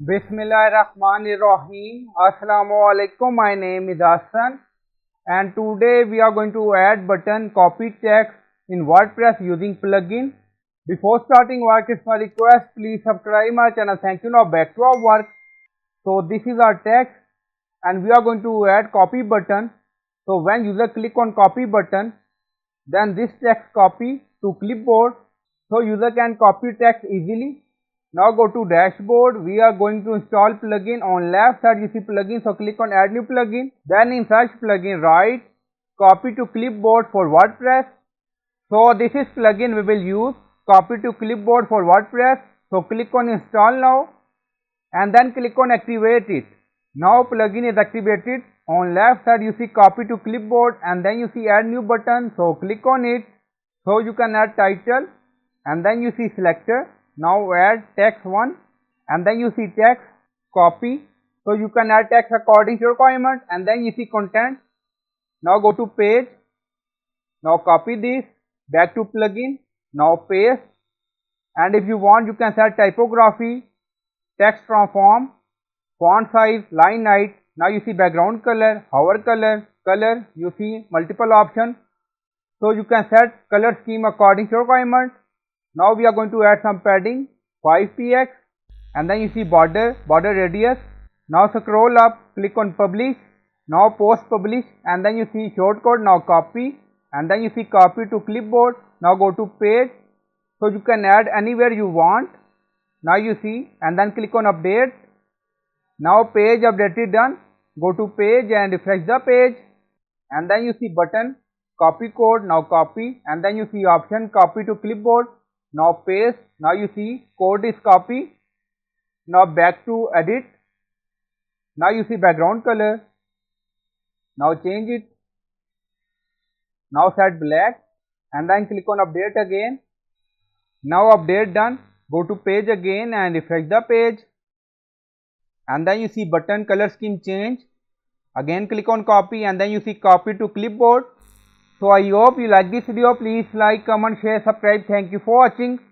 Bismillahirrahmanirrahim. Assalamualaikum. My name is Hassan and today we are going to add button copy text in WordPress using plugin. Before starting work, it's my request, please subscribe my channel. Thank you. Now back to our work. So this is our text and we are going to add copy button. So when user click on copy button, then this text copy to clipboard, so user can copy text easily. Now go to dashboard. We are going to install plugin. On left side you see plugin, so click on add new plugin. Then in search plugin write copy to clipboard for WordPress. So this is plugin we will use, copy to clipboard for WordPress. So click on install now and then click on activate it. Now plugin is activated. On left side you see copy to clipboard and then you see add new button, so click on it. So you can add title and then you see selector. Now add text 1 and then you see text copy, so you can add text according to your requirement and then you see content. Now go to page. Now copy this, back to plugin, now paste, and if you want you can set typography, text from form, font size, line height. Now you see background color, hover color, you see multiple options, so you can set color scheme according to your requirement. Now we are going to add some padding 5px and then you see border radius. Now scroll up, click on publish, now post publish and then you see shortcode, now copy and then you see copy to clipboard. Now go to page, so you can add anywhere you want. Now you see and then click on update. Now page updated done. Go to page and refresh the page and then you see button copy code, now copy and then you see option copy to clipboard, now paste. Now you see code is copy. Now back to edit. Now you see background color, now change it, now set black and then click on update again. Now update done. Go to page again and refresh the page and then you see button color scheme change. Again click on copy and then you see copy to clipboard. So I hope you like this video. Please like, comment, share, subscribe. Thank you for watching.